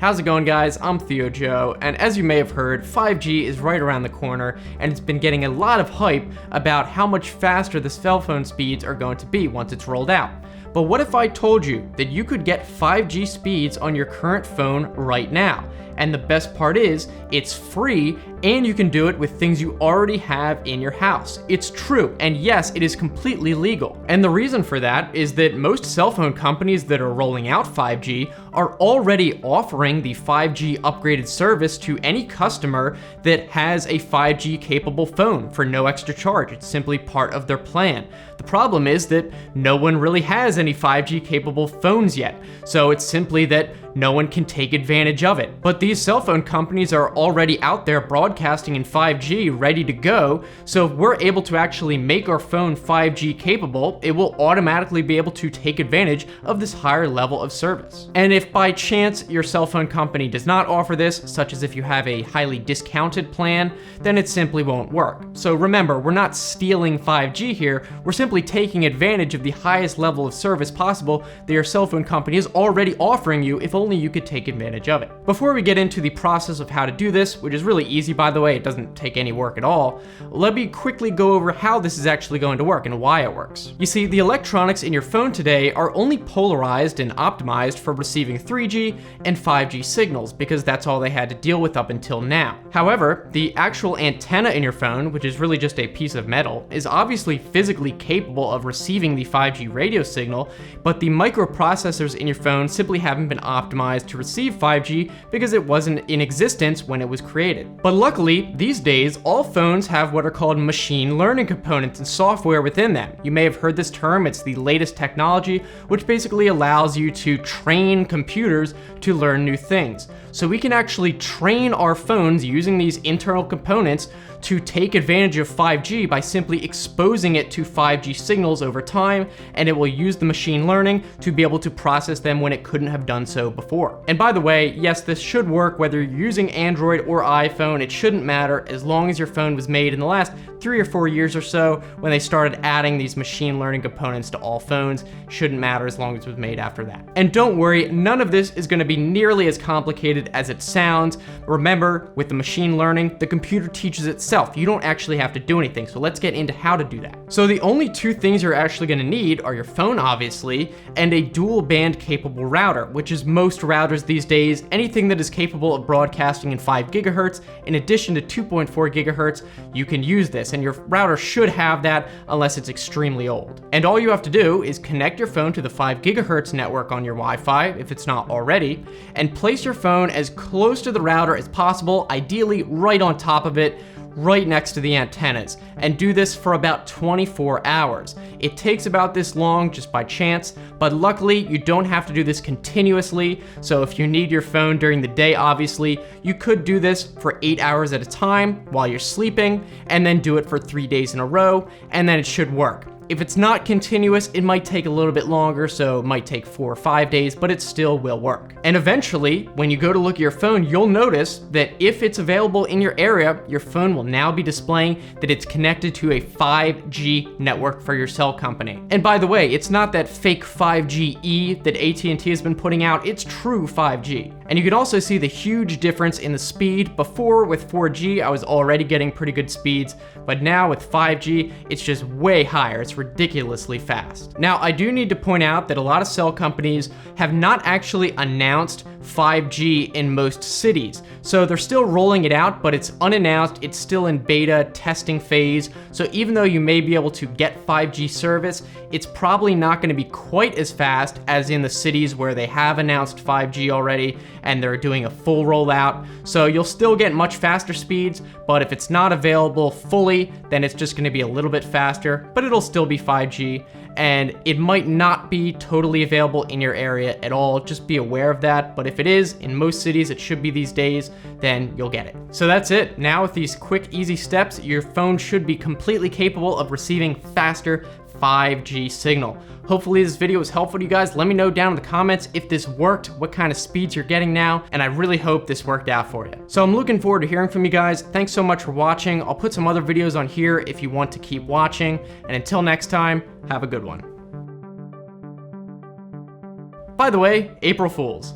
How's it going, guys? I'm Theo Joe, and as you may have heard, 5G is right around the corner, and it's been getting a lot of hype about how much faster the cell phone speeds are going to be once it's rolled out. But what if I told you that you could get 5G speeds on your current phone right now? And the best part is, it's free, and you can do it with things you already have in your house. It's true, and yes, it is completely legal. And the reason for that is that most cell phone companies that are rolling out 5G are already offering the 5G upgraded service to any customer that has a 5G capable phone for no extra charge. It's simply part of their plan. The problem is that no one really has any 5G capable phones yet, so it's simply that no one can take advantage of it. But these cell phone companies are already out there broadcasting in 5G ready to go, so if we're able to actually make our phone 5G capable, it will automatically be able to take advantage of this higher level of service. And if by chance your cell phone company does not offer this, such as if you have a highly discounted plan, then it simply won't work. So remember, we're not stealing 5G here, we're simply taking advantage of the highest level of service possible that your cell phone company is already offering you if only you could take advantage of it. Before we get into the process of how to do this, which is really easy by the way, it doesn't take any work at all, let me quickly go over how this is actually going to work and why it works. You see, the electronics in your phone today are only polarized and optimized for receiving 3G and 5G signals because that's all they had to deal with up until now. However, the actual antenna in your phone, which is really just a piece of metal, is obviously physically capable of receiving the 5G radio signal, but the microprocessors in your phone simply haven't been optimized to receive 5G because it wasn't in existence when it was created. But luckily, these days, all phones have what are called machine learning components and software within them. You may have heard this term, it's the latest technology, which basically allows you to train computers to learn new things. So we can actually train our phones using these internal components to take advantage of 5G by simply exposing it to 5G signals over time, and it will use the machine learning to be able to process them when it couldn't have done so before. And by the way, yes, this should work whether you're using Android or iPhone. It shouldn't matter as long as your phone was made in the last 3 or 4 years or so when they started adding these machine learning components to all phones. Shouldn't matter as long as it was made after that. And don't worry, none of this is going to be nearly as complicated as it sounds. Remember, with the machine learning, the computer teaches itself. You don't actually have to do anything, so let's get into how to do that. So the only two things you're actually going to need are your phone, obviously, and a dual band capable router, which is most routers these days. Anything that is capable of broadcasting in 5 gigahertz in addition to 2.4 gigahertz, you can use this, and your router should have that unless it's extremely old. And all you have to do is connect your phone to the 5 gigahertz network on your Wi-Fi, if it's not already, and place your phone as close to the router as possible, ideally right on top of it, right next to the antennas, and do this for about 24 hours. It takes about this long just by chance, but luckily you don't have to do this continuously, so if you need your phone during the day, obviously, you could do this for 8 hours at a time while you're sleeping, and then do it for 3 days in a row, and then it should work. If it's not continuous, it might take a little bit longer, so it might take 4 or 5 days, but it still will work. And eventually, when you go to look at your phone, you'll notice that if it's available in your area, your phone will now be displaying that it's connected to a 5G network for your cell company. And by the way, it's not that fake 5G-E that AT&T has been putting out, it's true 5G. And you can also see the huge difference in the speed. Before, with 4G, I was already getting pretty good speeds, but now with 5G, it's just way higher. It's ridiculously fast. Now, I do need to point out that a lot of cell companies have not actually announced 5G in most cities. So they're still rolling it out, but it's unannounced, it's still in beta testing phase. So even though you may be able to get 5G service, it's probably not gonna be quite as fast as in the cities where they have announced 5G already and they're doing a full rollout. So you'll still get much faster speeds, but if it's not available fully, then it's just gonna be a little bit faster, but it'll still be 5G. And it might not be totally available in your area at all. Just be aware of that. But if it is, in most cities, it should be these days, then you'll get it. So that's it. Now with these quick, easy steps, your phone should be completely capable of receiving faster 5G signal. Hopefully this video was helpful to you guys. Let me know down in the comments if this worked, what kind of speeds you're getting now, and I really hope this worked out for you. So I'm looking forward to hearing from you guys. Thanks so much for watching. I'll put some other videos on here if you want to keep watching. And until next time, have a good one. By the way, April Fools.